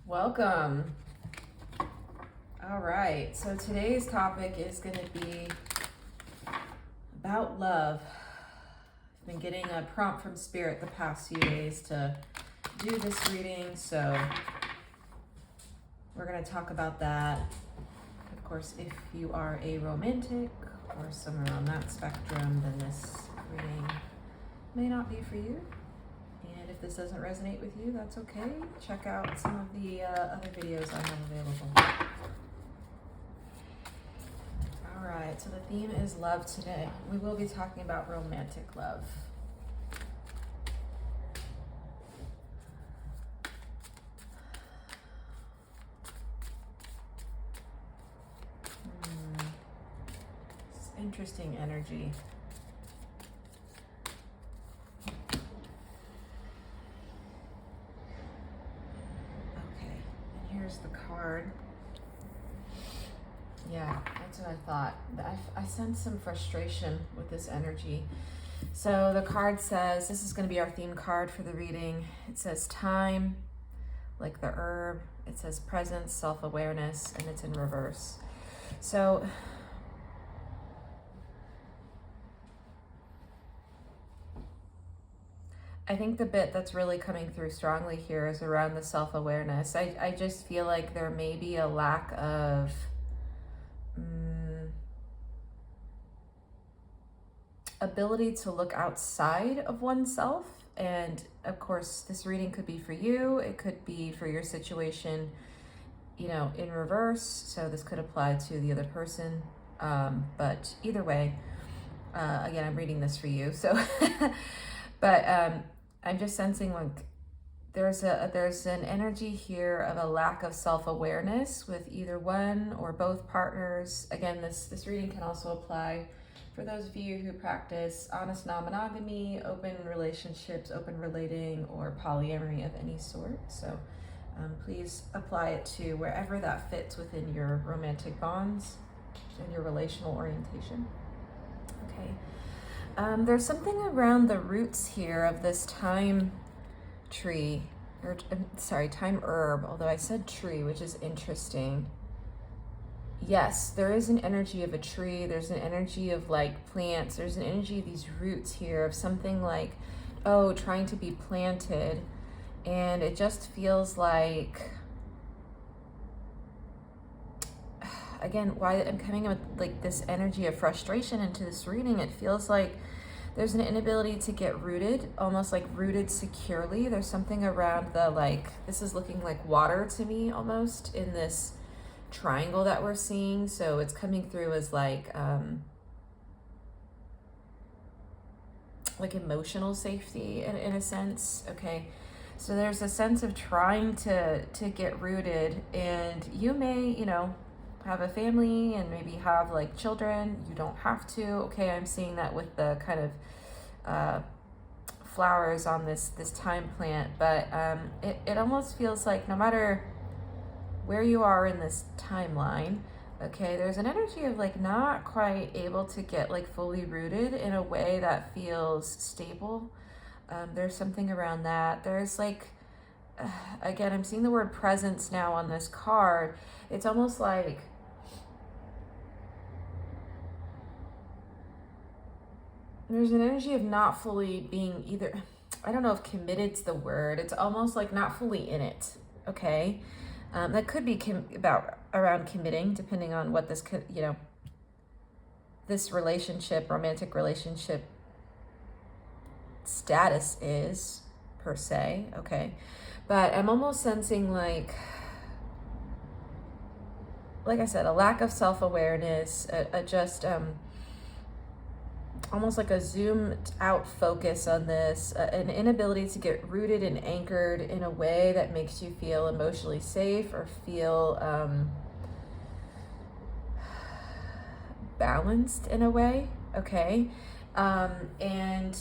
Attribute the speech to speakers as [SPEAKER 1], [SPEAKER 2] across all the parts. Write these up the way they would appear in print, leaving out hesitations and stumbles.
[SPEAKER 1] Welcome. All right, so today's topic is going to be about love. I've been getting a prompt from Spirit the past few days to do this reading, so we're going to talk about that. Of course, if you are a romantic or somewhere on that spectrum, then this reading may not be for you. And if this doesn't resonate with you, that's okay. Check out some of the other videos I have available. All right, so the theme is love today. We will be talking about romantic love. This is interesting energy. Here's the card. Yeah, that's what I thought. I sense some frustration with this energy. So the card says, this is going to be our theme card for the reading. It says time, like the herb. It says presence, self-awareness, and it's in reverse. So I think the bit that's really coming through strongly here is around the self-awareness. I just feel like there may be a lack of ability to look outside of oneself. And of course, this reading could be for you. It could be for your situation, you know, in reverse. So this could apply to the other person. But either way, again, I'm reading this for you. So, but I'm just sensing like there's an energy here of a lack of self-awareness with either one or both partners. Again, this reading can also apply for those of you who practice honest non-monogamy, open relationships, open relating, or polyamory of any sort. So please apply it to wherever that fits within your romantic bonds and your relational orientation. Okay. There's something around the roots here of this time tree, or sorry, time herb, although I said tree, which is interesting. Yes, there is an energy of a tree. There's an energy of like plants. There's an energy of these roots here of something like, oh, trying to be planted. And it just feels like, again, why I'm coming with like this energy of frustration into this reading, it feels like there's an inability to get rooted, almost like rooted securely. There's something around the like, this is looking like water to me almost in this triangle that we're seeing. So it's coming through as like emotional safety in a sense. Okay. So there's a sense of trying to get rooted, and you may, you know, have a family and maybe have like children. You don't have to. Okay, I'm seeing that with the kind of flowers on this time plant, but it almost feels like no matter where you are in this timeline, okay, there's an energy of like not quite able to get like fully rooted in a way that feels stable. There's something around that. There's like, again, I'm seeing the word presence now on this card. It's almost like there's an energy of not fully being either, I don't know if committed's the word. It's almost like not fully in it, okay? That could be around committing, depending on what this could, you know, this relationship, romantic relationship status is per se, okay? But I'm almost sensing like I said, a lack of self-awareness, almost like a zoomed out focus on this, an inability to get rooted and anchored in a way that makes you feel emotionally safe or feel balanced in a way, okay? And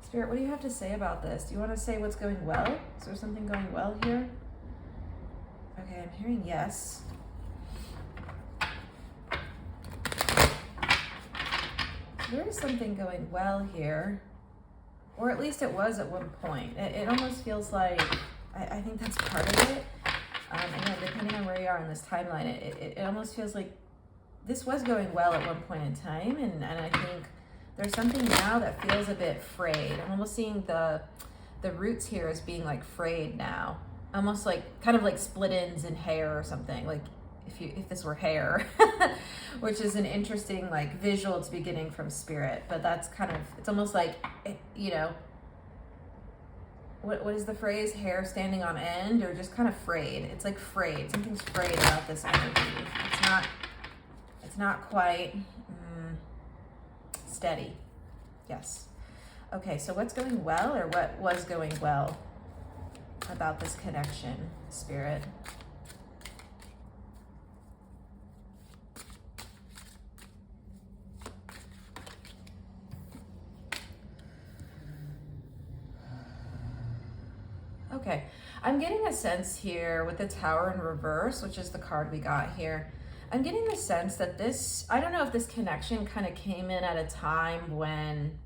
[SPEAKER 1] Spirit, what do you have to say about this? Do you want to say what's going well? Is there something going well here? Okay, I'm hearing yes. There is something going well here, or at least it was at one point. It almost feels like I think that's part of it. Again, depending on where you are in this timeline, it almost feels like this was going well at one point in time, and I think there's something now that feels a bit frayed. I'm almost seeing the roots here as being like frayed now, almost like kind of like split ends in hair or something, like if this were hair, which is an interesting like visual to be getting from spirit. But that's kind of, it's almost like, you know, what is the phrase? Hair standing on end, or just kind of frayed. It's like frayed. Something's frayed about this energy. It's not quite steady. Yes. Okay, so what's going well, or what was going well about this connection, spirit? Okay, I'm getting a sense here with the Tower in reverse, which is the card we got here. I'm getting the sense that this, I don't know if this connection kind of came in at a time when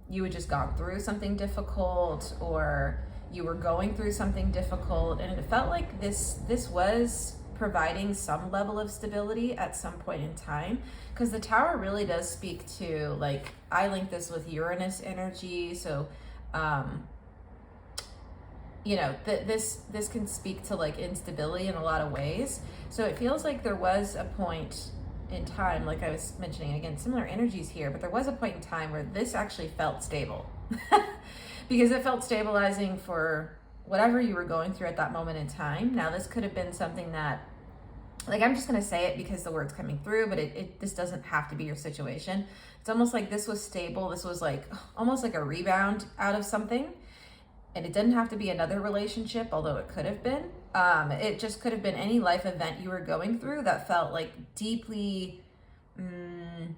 [SPEAKER 1] you had just gone through something difficult, or you were going through something difficult, and it felt like this was providing some level of stability at some point in time, because the Tower really does speak to, like, I link this with Uranus energy, so you know, this can speak to like instability in a lot of ways. So it feels like there was a point in time, like I was mentioning, again, similar energies here, but there was a point in time where this actually felt stable because it felt stabilizing for whatever you were going through at that moment in time. Now, this could have been something that, like, I'm just going to say it because the word's coming through, but this doesn't have to be your situation. It's almost like this was stable. This was like almost like a rebound out of something. And it didn't have to be another relationship, although it could have been. It just could have been any life event you were going through that felt like deeply, I'm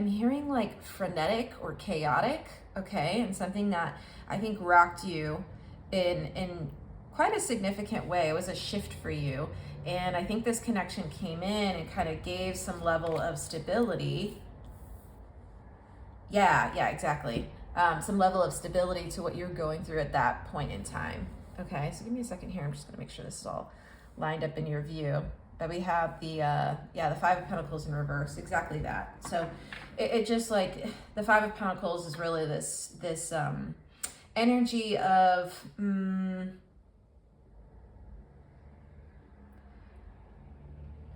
[SPEAKER 1] hearing like frenetic or chaotic, okay? And something that I think rocked you in quite a significant way. It was a shift for you. And I think this connection came in and kind of gave some level of stability. Yeah, exactly. Some level of stability to what you're going through at that point in time. Okay, so give me a second here. I'm just gonna make sure this is all lined up in your view. That we have the Five of Pentacles in reverse, exactly that. So it just like, the Five of Pentacles is really this energy of,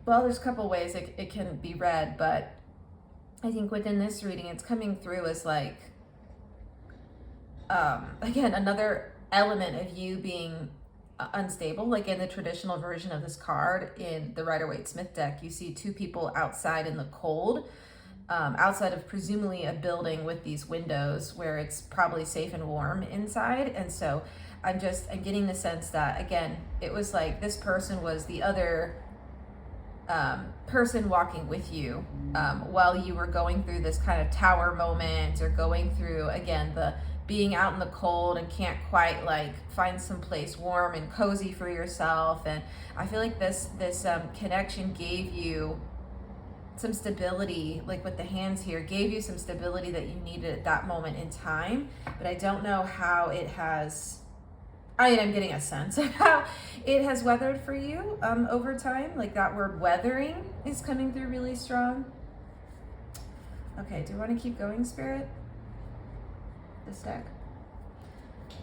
[SPEAKER 1] well, there's a couple ways it can be read, but I think within this reading, it's coming through as like, again, another element of you being unstable. Like in the traditional version of this card in the Rider-Waite-Smith deck, you see two people outside in the cold, outside of presumably a building with these windows where it's probably safe and warm inside. And so I'm getting the sense that, again, it was like this person was the other person walking with you while you were going through this kind of tower moment, or going through, again, the being out in the cold and can't quite like find some place warm and cozy for yourself. And I feel like this connection gave you some stability, like with the hands here, gave you some stability that you needed at that moment in time. But I don't know how it has, I'm getting a sense of how it has weathered for you over time. Like that word weathering is coming through really strong. Okay, do you want to keep going, Spirit? This deck. Okay.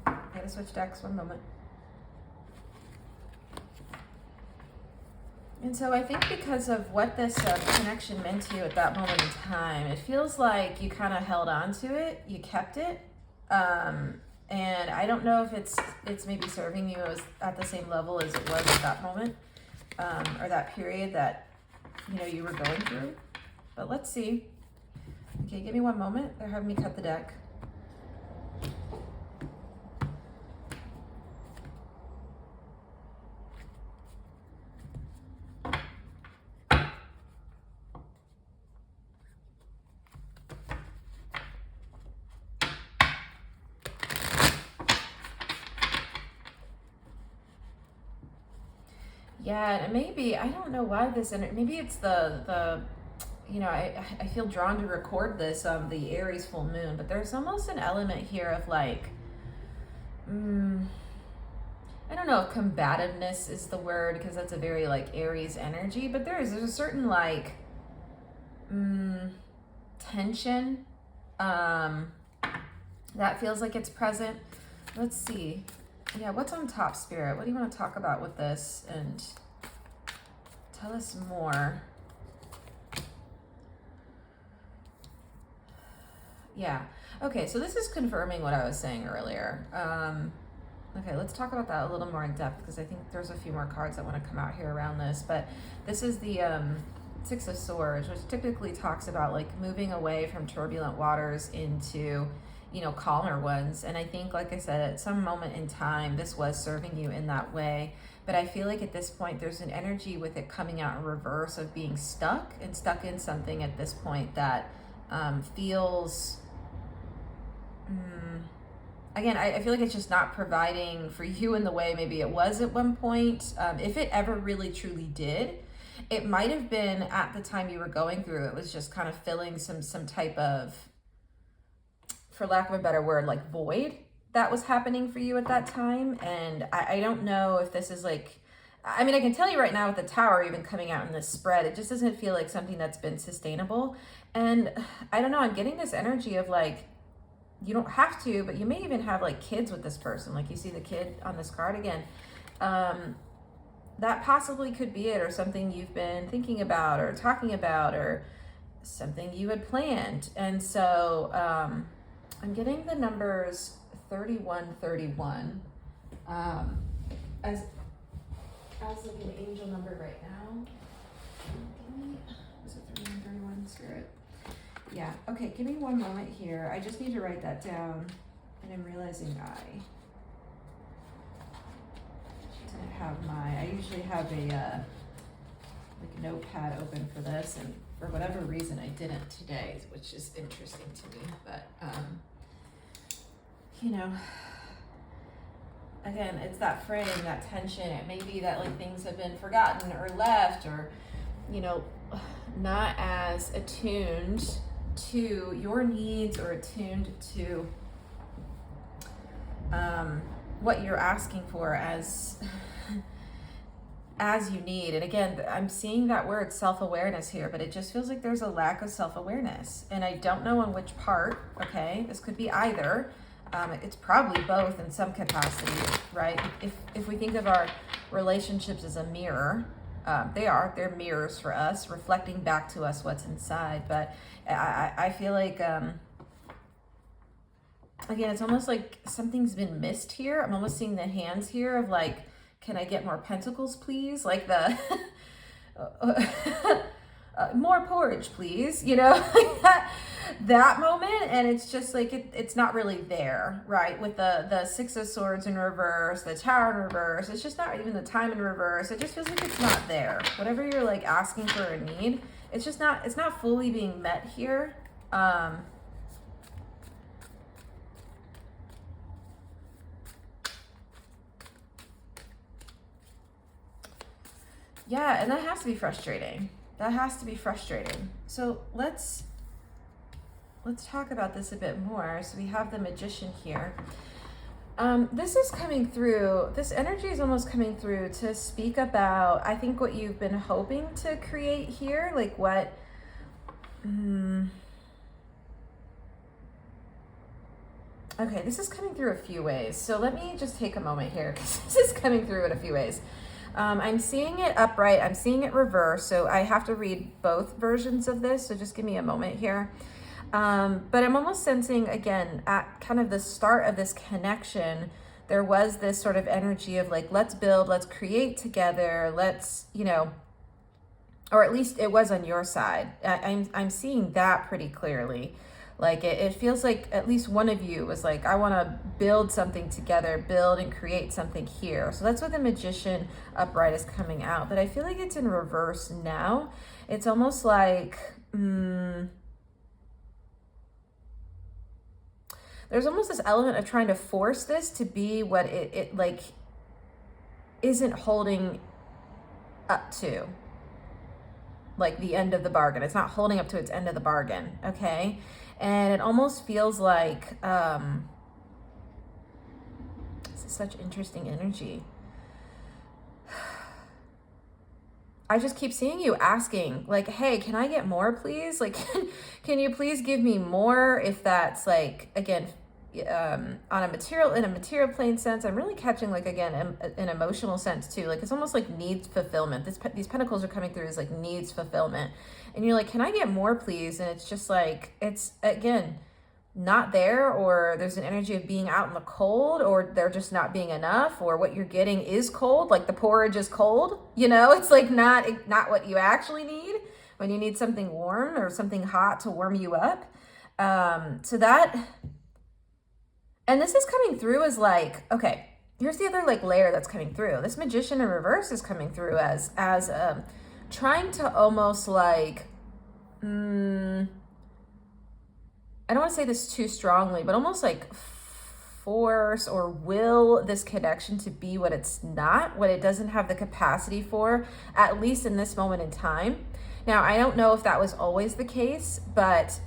[SPEAKER 1] All right, I gotta switch decks, one moment. And so I think because of what this connection meant to you at that moment in time, it feels like you kind of held on to it, you kept it, and I don't know if it's maybe serving you as at the same level as it was at that moment, or that period that you were going through. But let's see. Okay, give me one moment. They're having me cut the deck. Yeah, and maybe, I don't know why this, maybe it's the you know, I feel drawn to record this on the Aries full moon, but there's almost an element here of like, I don't know if combativeness is the word, because that's a very like Aries energy, but there's a certain like tension that feels like it's present. Let's see. Yeah, what's on top, Spirit? What do you want to talk about with this? And tell us more. Yeah. Okay, so this is confirming what I was saying earlier. Okay, let's talk about that a little more in depth, because I think there's a few more cards that want to come out here around this. But this is the Six of Swords, which typically talks about like moving away from turbulent waters into, you know, calmer ones. And I think, like I said, at some moment in time, this was serving you in that way. But I feel like at this point, there's an energy with it coming out in reverse of being stuck in something at this point that feels, again, I feel like it's just not providing for you in the way maybe it was at one point. If it ever really truly did, it might have been at the time you were going through, it was just kind of filling some type of, for lack of a better word, like void that was happening for you at that time. And I don't know if this is like, I mean, I can tell you right now with the Tower even coming out in this spread, it just doesn't feel like something that's been sustainable. And I don't know, I'm getting this energy of like, you don't have to, but you may even have like kids with this person. Like you see the kid on this card again. That possibly could be it, or something you've been thinking about or talking about, or something you had planned. And so I'm getting the numbers 3131 as like an angel number right now. Is it 3131, Spirit? Yeah, okay, give me one moment here. I just need to write that down, and I'm realizing I didn't have I usually have a like notepad open for this, and for whatever reason I didn't today, which is interesting to me. But you know, again, it's that frame, that tension. It may be that like things have been forgotten or left, or, you know, not as attuned to your needs or attuned to what you're asking for as you need. And again, I'm seeing that word self-awareness here, but it just feels like there's a lack of self-awareness, and I don't know on which part. Okay, this could be either. It's probably both in some capacity, right? If we think of our relationships as a mirror, they're mirrors for us, reflecting back to us what's inside. But I feel like, again, it's almost like something's been missed here. I'm almost seeing the hands here of like, can I get more pentacles, please? Like the, more porridge, please, you know, like that moment. And it's just like, it's not really there, right? With the Six of Swords in reverse, the Tower in reverse, it's just not even the Time in reverse. It just feels like it's not there. Whatever you're like asking for or need, it's just not, it's not fully being met here. Yeah, and that has to be frustrating. That has to be frustrating. So let's talk about this a bit more. So we have the Magician here. This is coming through, this energy is almost coming through to speak about, I think, what you've been hoping to create here. Like what, okay, this is coming through a few ways. So let me just take a moment here, because this is coming through in a few ways. I'm seeing it upright, I'm seeing it reverse, so I have to read both versions of this, so just give me a moment here. But I'm almost sensing, again, at kind of the start of this connection, there was this sort of energy of like, let's build, let's create together, let's, you know, or at least it was on your side. I'm seeing that pretty clearly. Like it feels like at least one of you was like, I want to build something together, build and create something here. So that's what the Magician upright is coming out. But I feel like it's in reverse now. It's almost like, there's almost this element of trying to force this to be what it like isn't holding up to. like the end of the bargain. It's not holding up to its end of the bargain, okay? And it almost feels like, this is such interesting energy. I just keep seeing you asking, like, hey, can I get more, please? Like, can you please give me more? If that's like, again, in a material plane sense, I'm really catching, like, again, an emotional sense too. Like, it's almost like needs fulfillment. These pentacles are coming through as like needs fulfillment. And you're like, can I get more, please? And it's just like, it's, again, not there, or there's an energy of being out in the cold, or there just not being enough, or what you're getting is cold, like the porridge is cold, you know? It's like not what you actually need when you need something warm or something hot to warm you up. So that, and this is coming through as like, okay, here's the other like layer that's coming through. This Magician in reverse is coming through as trying to almost like, I don't want to say this too strongly, but almost like force or will this connection to be what it's not, what it doesn't have the capacity for, at least in this moment in time. Now, I don't know if that was always the case, but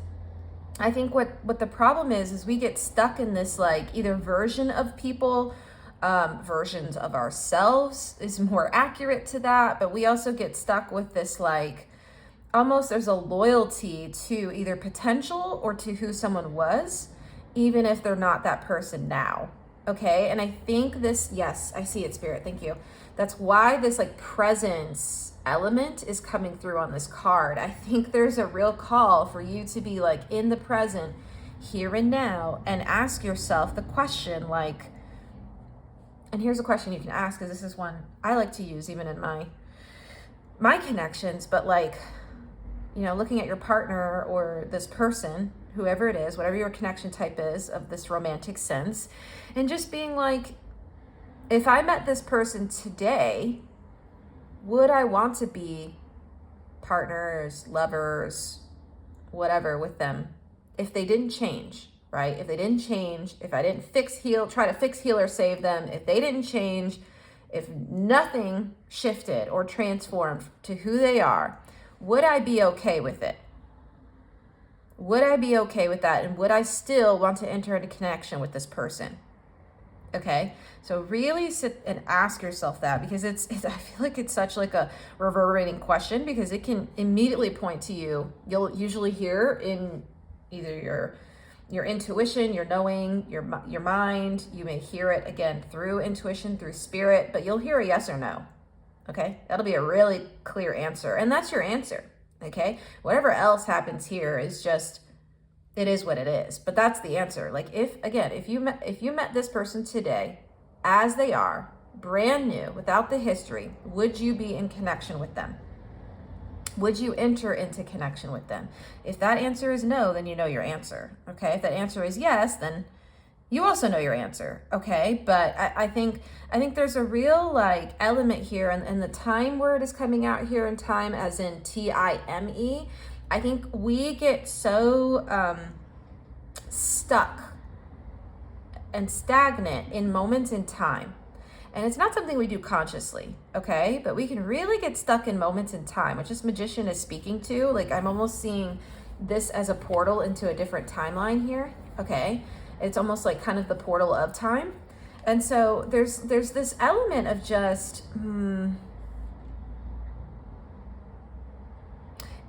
[SPEAKER 1] I think what the problem is we get stuck in this like either version of people, versions of ourselves is more accurate to that, but we also get stuck with this like, almost there's a loyalty to either potential or to who someone was, even if they're not that person now, okay? And I think this, yes, I see it, Spirit, thank you. That's why this like presence element is coming through on this card. I think there's a real call for you to be like in the present, here and now, and ask yourself the question like, and here's a question you can ask, because this is one I like to use even in my connections, but like, you know, looking at your partner or this person, whoever it is, whatever your connection type is of this romantic sense, and just being like, if I met this person today, would I want to be partners, lovers, whatever with them if they didn't change, right? If they didn't change, if I didn't try to fix, heal, or save them, if they didn't change, if nothing shifted or transformed to who they are, would I be okay with it? Would I be okay with that? And would I still want to enter into connection with this person? Okay, so really sit and ask yourself that, because it's I feel like it's such like a reverberating question, because it can immediately point to you. You'll usually hear in either your intuition, your knowing, your mind. You may hear it again through intuition, through spirit, but you'll hear a yes or no. Okay, that'll be a really clear answer, and that's your answer. Okay, whatever else happens here is just, it is what it is, but that's the answer. Like, if you met this person today as they are, brand new, without the history, would you be in connection with them? Would you enter into connection with them? If that answer is no, then you know your answer. Okay, if that answer is yes, then you also know your answer, okay? But I think there's a real like element here, and the time word is coming out here in time as in T-I-M-E. I think we get so stuck and stagnant in moments in time. And it's not something we do consciously, okay? But we can really get stuck in moments in time, which this Magician is speaking to. Like, I'm almost seeing this as a portal into a different timeline here, okay? It's almost like kind of the portal of time. And so there's this element of just,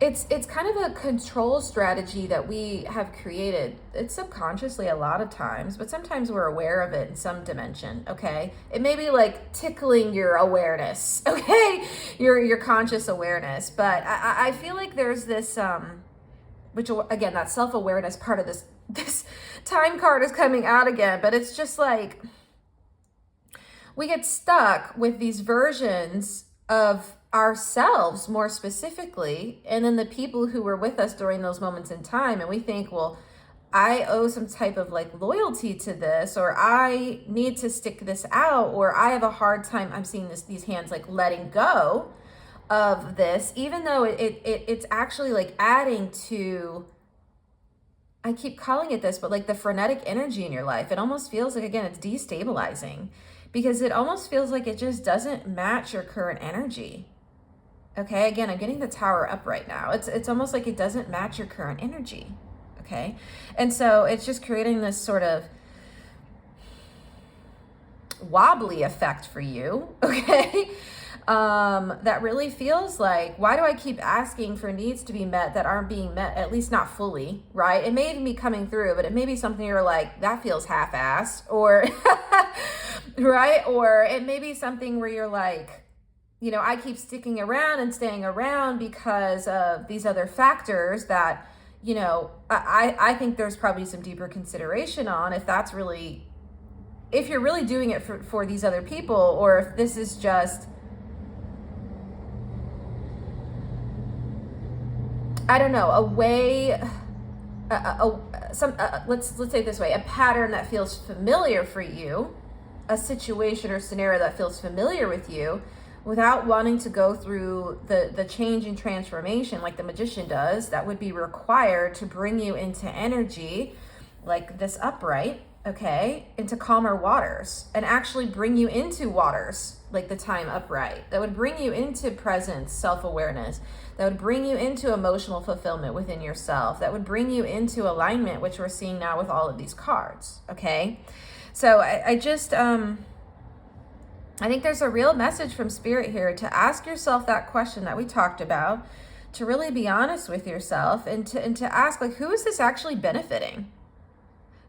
[SPEAKER 1] it's kind of a control strategy that we have created. It's subconsciously a lot of times, but sometimes we're aware of it in some dimension, okay? It may be like tickling your awareness, okay? Your conscious awareness. But I feel like there's this, which again, that self-awareness part of this time card is coming out again, but it's just like we get stuck with these versions of ourselves more specifically, and then the people who were with us during those moments in time, and we think, well, I owe some type of like loyalty to this, or I need to stick this out, or I have a hard time, I'm seeing these hands like letting go of this, even though it's actually like adding to, I keep calling it this, but like the frenetic energy in your life. It almost feels like, again, it's destabilizing, because it almost feels like it just doesn't match your current energy. Okay, again, I'm getting the Tower up right now. It's almost like it doesn't match your current energy. Okay, and so it's just creating this sort of wobbly effect for you. Okay, that really feels like, why do I keep asking for needs to be met that aren't being met, at least not fully, right? It may even be coming through, but it may be something you're like, that feels half-assed, or right? Or it may be something where you're like, you know, I keep sticking around and staying around because of these other factors that, you know, I think there's probably some deeper consideration on if that's really, if you're really doing it for these other people, or if this is just, I don't know, a way, let's say it this way, a pattern that feels familiar for you, a situation or scenario that feels familiar with you, without wanting to go through the change and transformation like the magician does, that would be required to bring you into energy like this upright, okay, into calmer waters, and actually bring you into waters like the time upright, that would bring you into presence, self-awareness, that would bring you into emotional fulfillment within yourself, that would bring you into alignment, which we're seeing now with all of these cards, okay? So I just, I think there's a real message from Spirit here to ask yourself that question that we talked about, to really be honest with yourself, and to ask, like, who is this actually benefiting?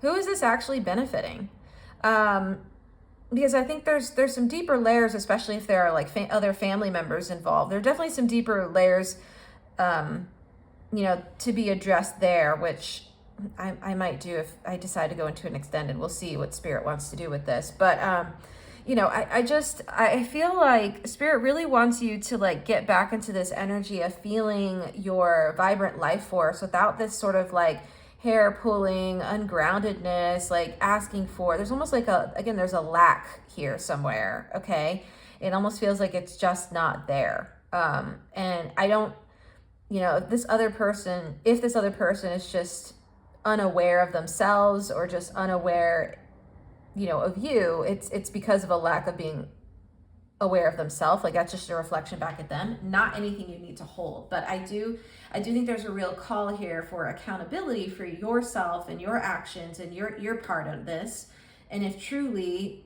[SPEAKER 1] Who is this actually benefiting? Because I think there's some deeper layers, especially if there are like other family members involved. There are definitely some deeper layers, you know, to be addressed there, which I might do if I decide to go into an extended. We'll see what Spirit wants to do with this. But, you know, I feel like Spirit really wants you to like get back into this energy of feeling your vibrant life force without this sort of like hair pulling, ungroundedness, like asking for, there's almost like there's a lack here somewhere, okay? It almost feels like it's just not there. And I don't, you know, if this other person is just unaware of themselves, or just unaware, you know, of you, it's because of a lack of being aware of themselves. Like, that's just a reflection back at them, not anything you need to hold. But I do think there's a real call here for accountability for yourself and your actions and your part of this. And if truly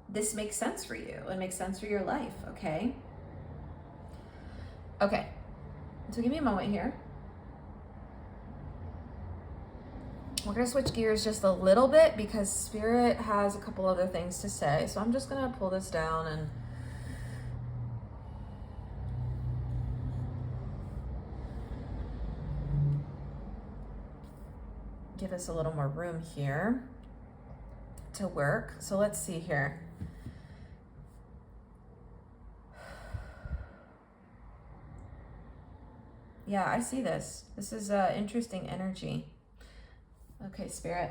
[SPEAKER 1] this makes sense for you and makes sense for your life, okay? Okay, so give me a moment here. We're gonna switch gears just a little bit because Spirit has a couple other things to say. So I'm just gonna pull this down and give us a little more room here to work. So let's see here. Yeah, I see this. This is interesting energy. Okay, Spirit.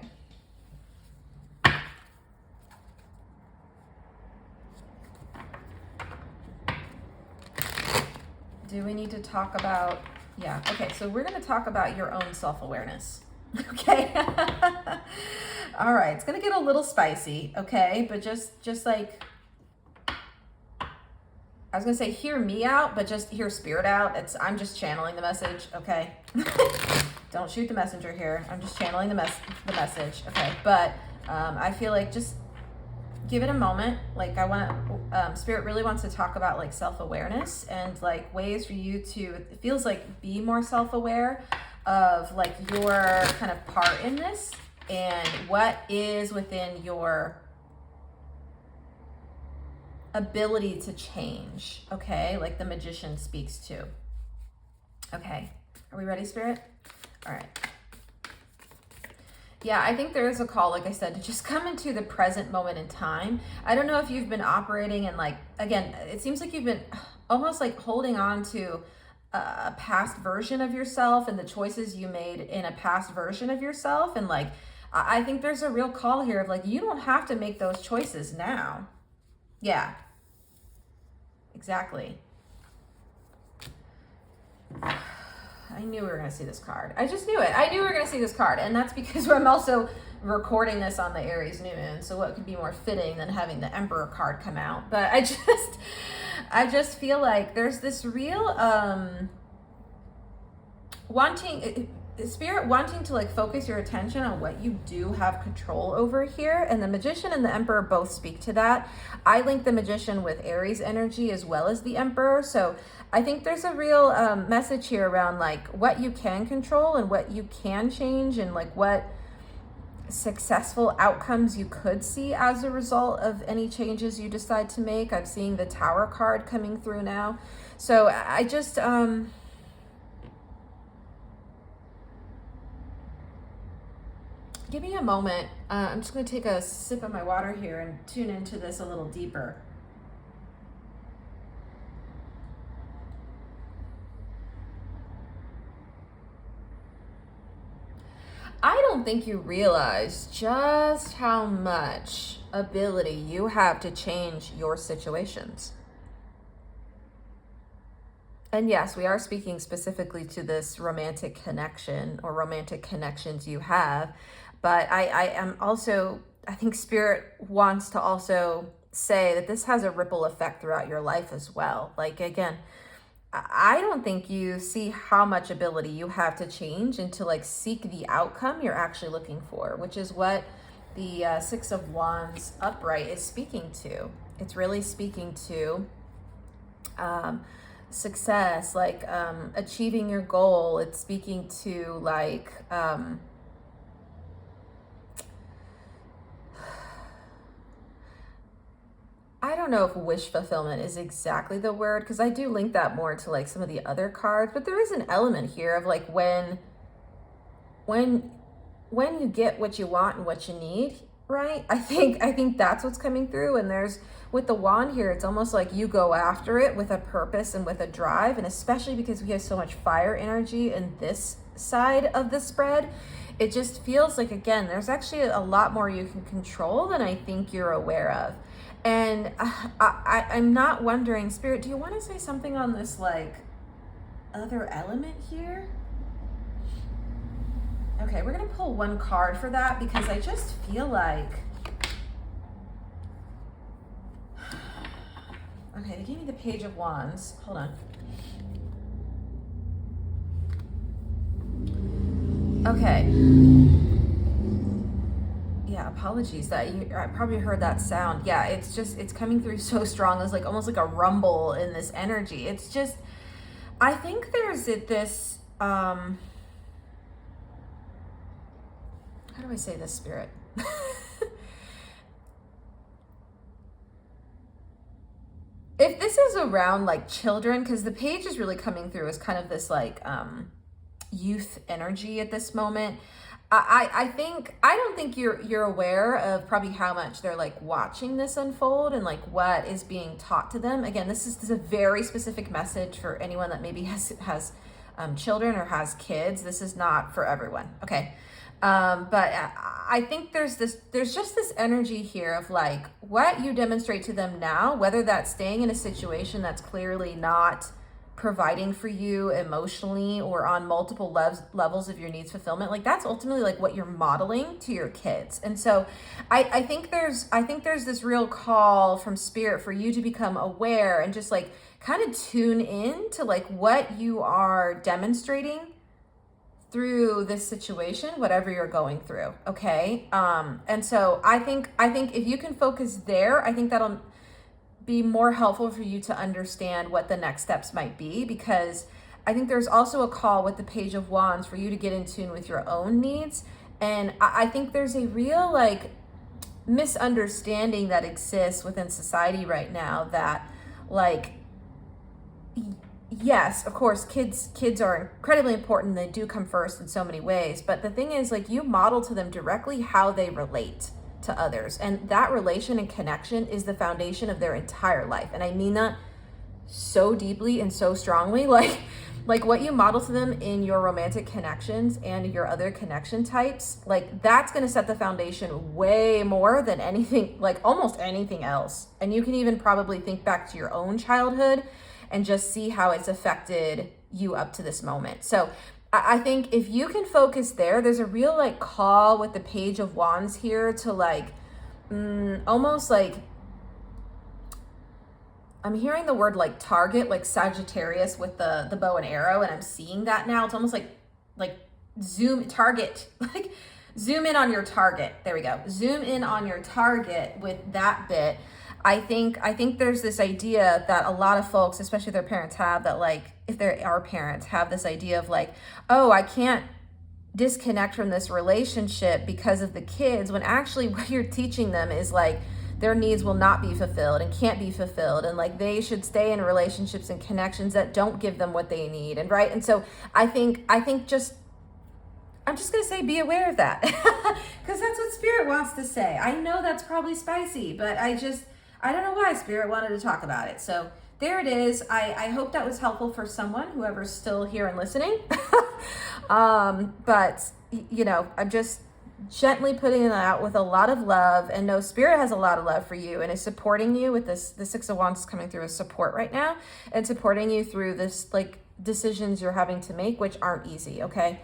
[SPEAKER 1] Do we need to talk about, yeah, okay, so we're going to talk about your own self-awareness. Okay. All right, it's going to get a little spicy, okay? But just like, I was going to say hear me out, but just hear Spirit out. I'm just channeling the message, okay? Don't shoot the messenger here. I'm just channeling the message, okay? But I feel like just give it a moment. Like, I want to, Spirit really wants to talk about like self-awareness and like ways for you to, it feels like, be more self-aware of like your kind of part in this and what is within your ability to change, okay? Like the magician speaks to. Okay, are we ready, Spirit? All right. Yeah, I think there is a call, like I said, to just come into the present moment in time. I don't know if you've been operating and like, again, it seems like you've been almost like holding on to a past version of yourself and the choices you made in a past version of yourself. And like, I think there's a real call here of like, you don't have to make those choices now. Yeah, exactly. I knew we were going to see this card. I just knew it. I knew we were going to see this card. And that's because I'm also recording this on the Aries new moon. So what could be more fitting than having the Emperor card come out? But I just feel like there's this real spirit wanting to like focus your attention on what you do have control over here, and the Magician and the Emperor both speak to that. I link the Magician with Aries energy as well as the Emperor, so I think there's a real message here around like what you can control and what you can change, and like what successful outcomes you could see as a result of any changes you decide to make. I'm seeing the Tower card coming through now, so I just give me a moment. I'm just going to take a sip of my water here and tune into this a little deeper. I don't think you realize just how much ability you have to change your situations. And yes, we are speaking specifically to this romantic connection or romantic connections you have. But I am also, I think Spirit wants to also say that this has a ripple effect throughout your life as well. Like, again, I don't think you see how much ability you have to change and to like seek the outcome you're actually looking for, which is what the Six of Wands upright is speaking to. It's really speaking to success, like achieving your goal. It's speaking to like I don't know if wish fulfillment is exactly the word, because I do link that more to like some of the other cards, but there is an element here of like when you get what you want and what you need, right? I think that's what's coming through. And there's, with the wand here, it's almost like you go after it with a purpose and with a drive, and especially because we have so much fire energy in this side of the spread, it just feels like, again, there's actually a lot more you can control than I think you're aware of. And I'm not wondering, Spirit, do you want to say something on this like other element here? Okay, we're going to pull one card for that, because I just feel like, okay, they gave me the Page of Wands. Hold on. Okay. Yeah, apologies that I probably heard that sound. Yeah, it's coming through so strong. It's like almost like a rumble in this energy. It's just, I think there's this, how do I say this, Spirit? If this is around like children, because the page is really coming through as kind of this like youth energy at this moment. I don't think you're aware of probably how much they're like watching this unfold and like what is being taught to them. Again, this is a very specific message for anyone that maybe has children or has kids. This is not for everyone, okay? But I think there's just this energy here of like what you demonstrate to them now, whether that's staying in a situation that's clearly not providing for you emotionally or on multiple levels of your needs fulfillment, like that's ultimately like what you're modeling to your kids. And so I think there's this real call from Spirit for you to become aware and just like kind of tune in to like what you are demonstrating through this situation, whatever you're going through. Okay. And so I think if you can focus there, I think that'll be more helpful for you to understand what the next steps might be, because I think there's also a call with the Page of Wands for you to get in tune with your own needs. And I think there's a real like misunderstanding that exists within society right now that like, yes, of course, kids are incredibly important. They do come first in so many ways. But the thing is, like, you model to them directly how they relate to others. And that relation and connection is the foundation of their entire life. And I mean that so deeply and so strongly. Like what you model to them in your romantic connections and your other connection types, like that's going to set the foundation way more than anything, like almost anything else. And you can even probably think back to your own childhood and just see how it's affected you up to this moment. So I think if you can focus there, there's a real like call with the Page of Wands here to like almost like I'm hearing the word like target, like Sagittarius with the bow and arrow, and I'm seeing that now. It's almost like zoom target, like zoom in on your target. There we go. Zoom in on your target with that bit. I think there's this idea that a lot of folks, especially their parents, have, that like, if they are parents, have this idea of like, oh, I can't disconnect from this relationship because of the kids, when actually what you're teaching them is like their needs will not be fulfilled and can't be fulfilled, and like they should stay in relationships and connections that don't give them what they need. And right, and so I think just, I'm just gonna say, be aware of that, because that's what Spirit wants to say. I know that's probably spicy, but I don't know why Spirit wanted to talk about it. So there it is. I hope that was helpful for someone, whoever's still here and listening. But you know, I'm just gently putting it out with a lot of love, and know Spirit has a lot of love for you and is supporting you with this. The Six of Wands is coming through as support right now, and supporting you through this, like, decisions you're having to make, which aren't easy. Okay.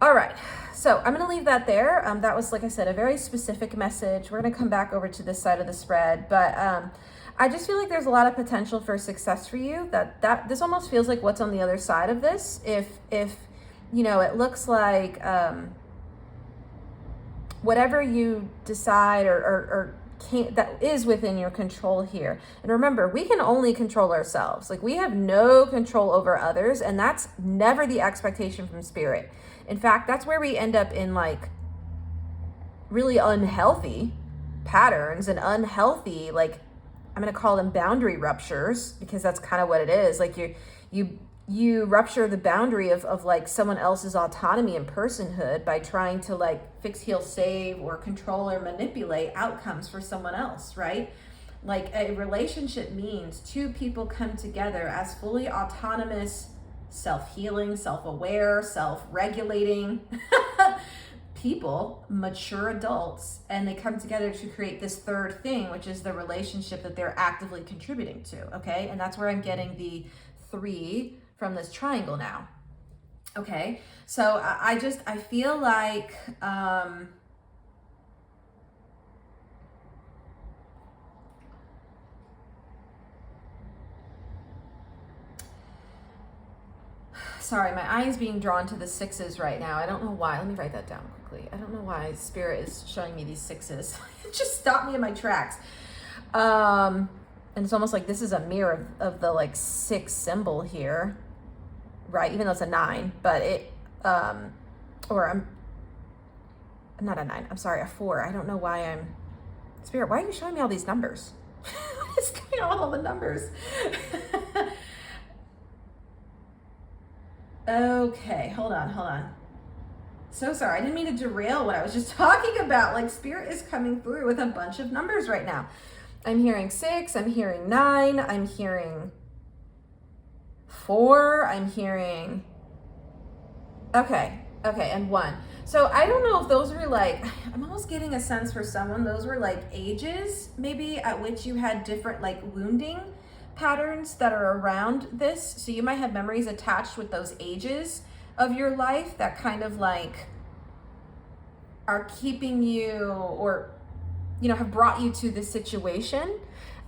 [SPEAKER 1] All right. So I'm going to leave that there. That was, like I said, a very specific message. We're going to come back over to this side of the spread, but, I just feel like there's a lot of potential for success for you. That this almost feels like what's on the other side of this. If you know, it looks like, whatever you decide or can't, that is within your control here. And remember, we can only control ourselves. Like, we have no control over others, and that's never the expectation from Spirit. In fact, that's where we end up in like really unhealthy patterns and unhealthy, like, I'm going to call them boundary ruptures, because that's kind of what it is. Like, you rupture the boundary of like someone else's autonomy and personhood by trying to like fix, heal, save, or control or manipulate outcomes for someone else, right? Like, a relationship means two people come together as fully autonomous, self-healing, self-aware, self-regulating people, mature adults, and they come together to create this third thing, which is the relationship that they're actively contributing to. Okay. And that's where I'm getting the 3 from this triangle now. Okay. So I feel like, sorry, my eye is being drawn to the 6s right now. I don't know why. Let me write that down quickly. I don't know why Spirit is showing me these 6s. It just stopped me in my tracks. And it's almost like this is a mirror of the like 6 symbol here, right? Even though it's a 9, but it, or I'm not a 9. I'm sorry, a 4. I don't know why I'm, Spirit, why are you showing me all these numbers? What is going on with all the numbers? Okay, hold on. So sorry, I didn't mean to derail what I was just talking about. Like, Spirit is coming through with a bunch of numbers right now. I'm hearing 6, I'm hearing 9, I'm hearing 4, I'm hearing, okay, and 1. So I don't know if those were like, I'm almost getting a sense for someone, those were like ages maybe at which you had different like wounding patterns that are around this. So you might have memories attached with those ages of your life that kind of like are keeping you, or, you know, have brought you to this situation.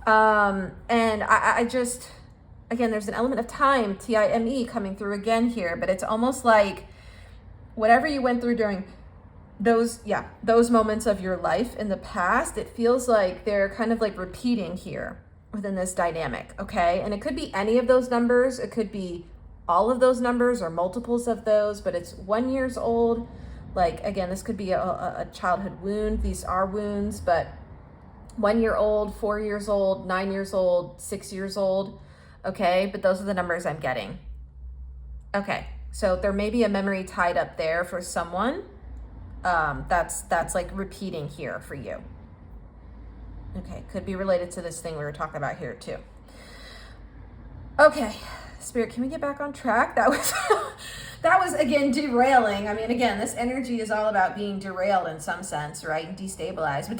[SPEAKER 1] And I just, again, there's an element of time, time, coming through again here, but it's almost like whatever you went through during those moments of your life in the past, it feels like they're kind of like repeating here within this dynamic. Okay. And it could be any of those numbers. It could be all of those numbers or multiples of those, but it's 1 year old. Like, again, this could be a childhood wound. These are wounds, but 1 year old, 4 years old, 9 years old, 6 years old. Okay. But those are the numbers I'm getting. Okay. So there may be a memory tied up there for someone. That's like repeating here for you. Okay, could be related to this thing we were talking about here too. Okay, Spirit, can we get back on track? That was again derailing. I mean, again, this energy is all about being derailed in some sense, right? And destabilized. But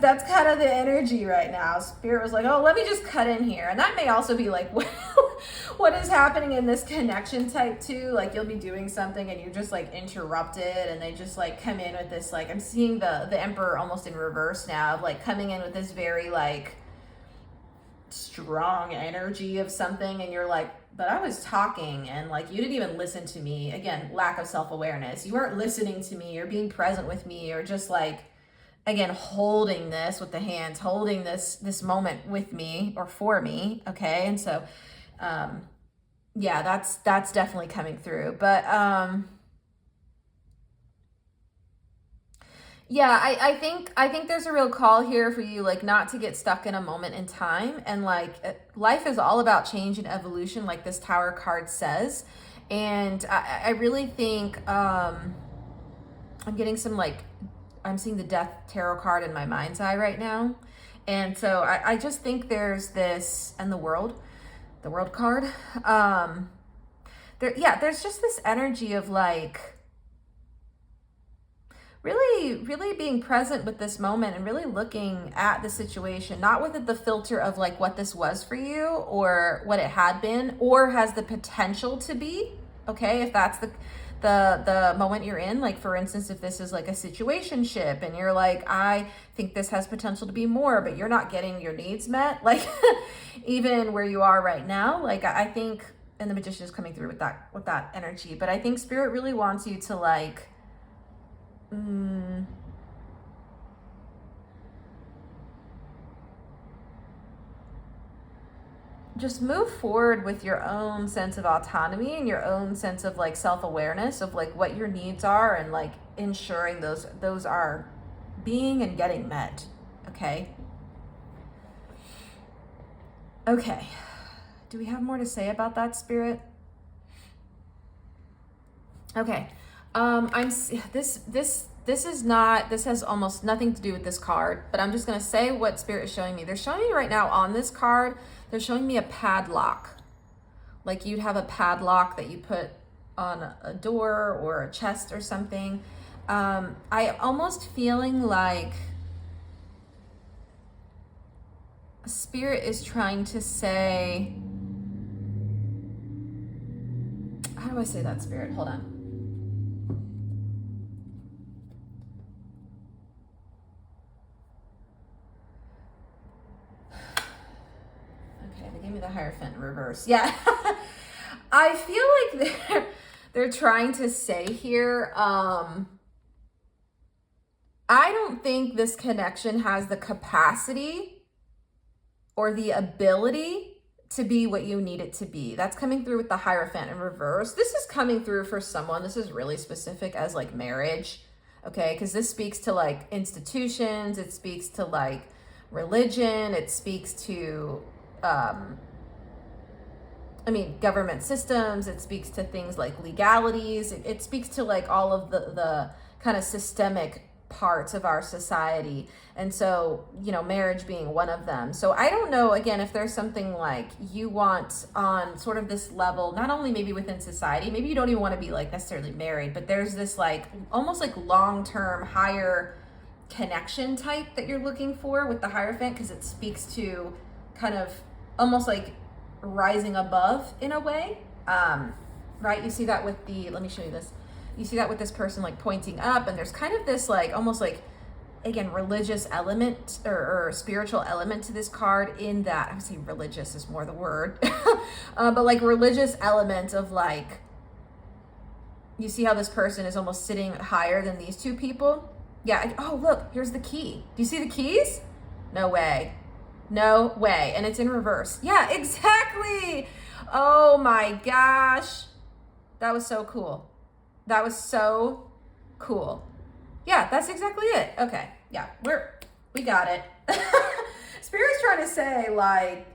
[SPEAKER 1] that's kind of the energy right now. Spirit was like, oh, let me just cut in here. And that may also be like what is happening in this connection type too. Like, you'll be doing something and you're just like interrupted, and they just like come in with this, like, I'm seeing the Emperor almost in reverse now, of like coming in with this very like strong energy of something, and you're like, but I was talking and like you didn't even listen to me. Again, lack of self-awareness. You weren't listening to me or being present with me, or just like, again, holding this with the hands, holding this moment with me or for me. Okay. And so yeah, that's definitely coming through. But yeah, I think there's a real call here for you, like, not to get stuck in a moment in time. And like, life is all about change and evolution, like this Tower card says. And I really think I'm getting some, like, I'm seeing the Death Tarot card in my mind's eye right now. And so I just think there's this, and the World card. There's just this energy of like, really being present with this moment and really looking at the situation, not with the filter of like what this was for you or what it had been or has the potential to be. Okay, if that's the moment you're in, like for instance, if this is like a situationship and you're like, I think this has potential to be more, but you're not getting your needs met, like even where you are right now, like I think, and the Magician is coming through with that energy, but I think Spirit really wants you to like, just move forward with your own sense of autonomy and your own sense of like self-awareness of like what your needs are, and like ensuring those are being and getting met. Okay. Do we have more to say about that, Spirit? Okay. This has almost nothing to do with this card, but I'm just going to say what Spirit is showing me. They're showing me right now on this card, they're showing me a padlock. Like you'd have a padlock that you put on a door or a chest or something. I almost feeling like Spirit is trying to say, how do I say that, Spirit? Hold on. Give me the Hierophant in reverse. Yeah. I feel like they're trying to say here, I don't think this connection has the capacity or the ability to be what you need it to be. That's coming through with the Hierophant in reverse. This is coming through for someone, this is really specific as like marriage, okay? Because this speaks to like institutions, it speaks to like religion, it speaks to government systems, it speaks to things like legalities, it speaks to like all of the kind of systemic parts of our society. And so, marriage being one of them. So I don't know, again, if there's something like you want on sort of this level, not only maybe within society, maybe you don't even want to be like necessarily married, but there's this like almost like long-term higher connection type that you're looking for with the Hierophant, because it speaks to kind of almost like rising above in a way, right? You see that with let me show you this. You see that with this person like pointing up, and there's kind of this like almost like, again, religious element or spiritual element to this card, in that I would say religious is more the word, but like religious element of like, you see how this person is almost sitting higher than these two people? Yeah. Oh, look, here's the key. Do you see the keys? No way. No way. And it's in reverse. Yeah, exactly. Oh my gosh. That was so cool. That was so cool. Yeah, that's exactly it. Okay. Yeah, we got it. Spirit's trying to say like,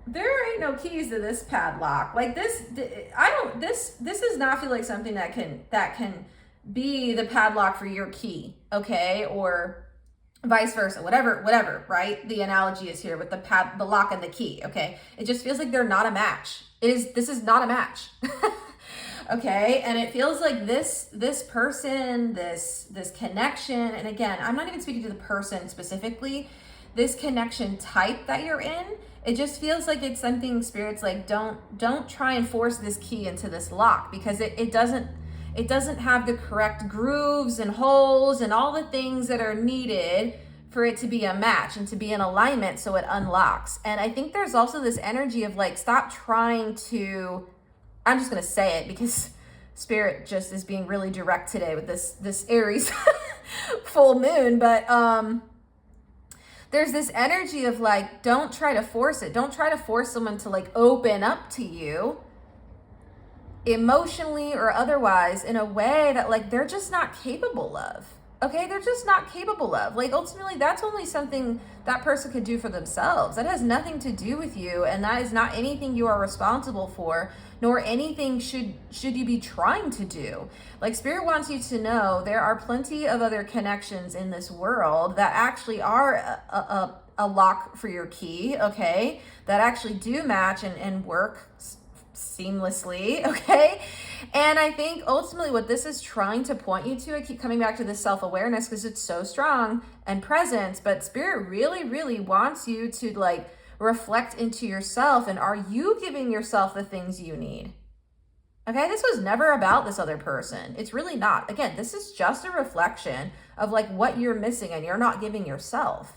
[SPEAKER 1] there ain't no keys to this padlock. Like this does not feel like something that can be the padlock for your key. Okay. Or vice versa, whatever, right? The analogy is here with the lock and the key, okay? It just feels like they're not a match. This is not a match. Okay? And it feels like this person, this connection, and again, I'm not even speaking to the person specifically, this connection type that you're in, it just feels like it's something Spirit's like, don't try and force this key into this lock, because it doesn't have the correct grooves and holes and all the things that are needed for it to be a match and to be in alignment so it unlocks. And I think there's also this energy of like, stop trying to, I'm just going to say it because Spirit just is being really direct today with this Aries full moon. But there's this energy of like, don't try to force it. Don't try to force someone to like open up to you emotionally or otherwise in a way that like they're just not capable of. Okay, they're just not capable of. Like, ultimately, that's only something that person could do for themselves. That has nothing to do with you, and that is not anything you are responsible for, nor anything should you be trying to do. Like, Spirit wants you to know there are plenty of other connections in this world that actually are a lock for your key, okay, that actually do match and work seamlessly, okay? And I think ultimately what this is trying to point you to, I keep coming back to this self-awareness because it's so strong and present, but Spirit really, really wants you to like reflect into yourself, and are you giving yourself the things you need? Okay, this was never about this other person. It's really not. Again, this is just a reflection of like what you're missing and you're not giving yourself.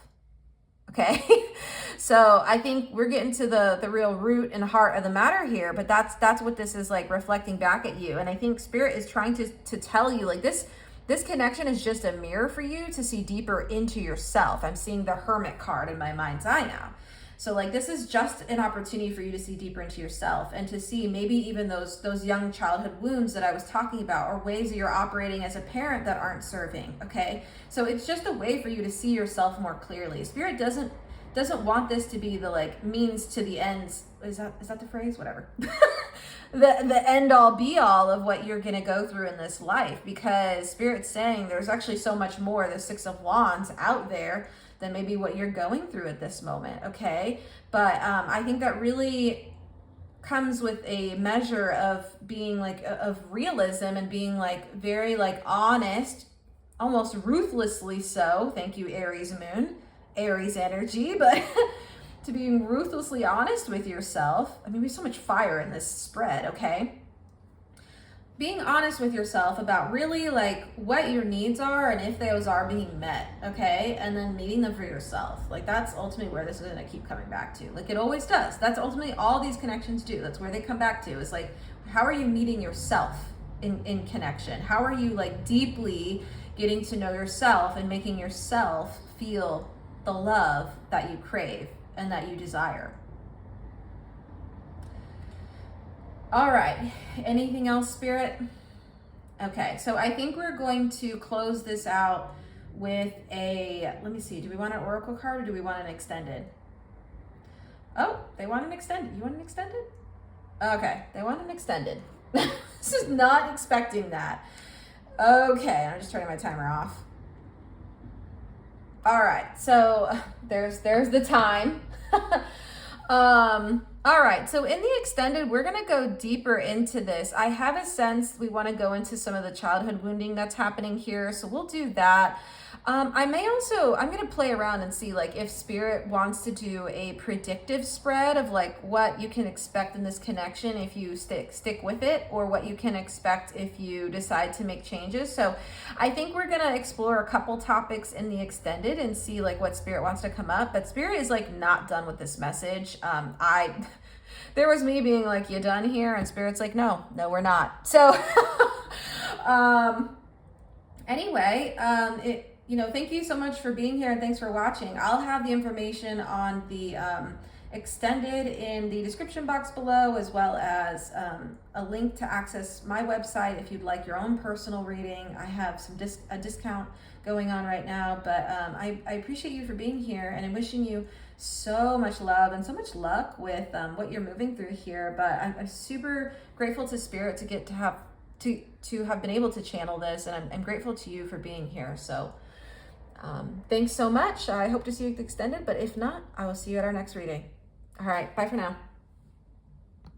[SPEAKER 1] Okay, so I think we're getting to the real root and heart of the matter here, but that's what this is like reflecting back at you. And I think Spirit is trying to tell you like this connection is just a mirror for you to see deeper into yourself. I'm seeing the Hermit card in my mind's eye now. So like this is just an opportunity for you to see deeper into yourself and to see maybe even those young childhood wounds that I was talking about, or ways that you're operating as a parent that aren't serving, okay? So it's just a way for you to see yourself more clearly. Spirit doesn't want this to be the like means to the ends. Is that the phrase? Whatever. the end all be all of what you're going to go through in this life, because Spirit's saying there's actually so much more, the Six of Wands out there than maybe what you're going through at this moment, okay? But I think that really comes with a measure of being like, of realism and being like very like honest, almost ruthlessly so. Thank you, Aries moon, Aries energy, but to being ruthlessly honest with yourself. I mean, we have so much fire in this spread, okay? Being honest with yourself about really like what your needs are and if those are being met, okay? And then meeting them for yourself. Like that's ultimately where this is gonna keep coming back to. Like it always does. That's ultimately all these connections do. That's where they come back to, is like, how are you meeting yourself in connection? How are you like deeply getting to know yourself and making yourself feel the love that you crave and that you desire? All right, anything else, Spirit? Okay, so I think we're going to close this out with a, let me see, do we want an oracle card or do we want an extended? Oh, they want an extended. You want an extended? Okay, they want an extended. This is not expecting that. Okay, I'm just turning my timer off. All right, so there's the time. All right, so in the extended, we're gonna go deeper into this. I have a sense we wanna go into some of the childhood wounding that's happening here, so we'll do that. I'm gonna play around and see like if Spirit wants to do a predictive spread of like what you can expect in this connection if you stick with it, or what you can expect if you decide to make changes. So I think we're gonna explore a couple topics in the extended and see like what Spirit wants to come up. But Spirit is like not done with this message. There was me being like, you done here? And Spirit's like, no, we're not. So anyway, thank you so much for being here and thanks for watching. I'll have the information on the extended in the description box below, as well as a link to access my website if you'd like your own personal reading. I have a discount going on right now, but I appreciate you for being here, and I'm wishing you so much love and so much luck with what you're moving through here. But I'm super grateful to Spirit to get to have been able to channel this, and I'm grateful to you for being here. So thanks so much. I hope to see you at the extended, but if not, I will see you at our next reading. All right, bye for now.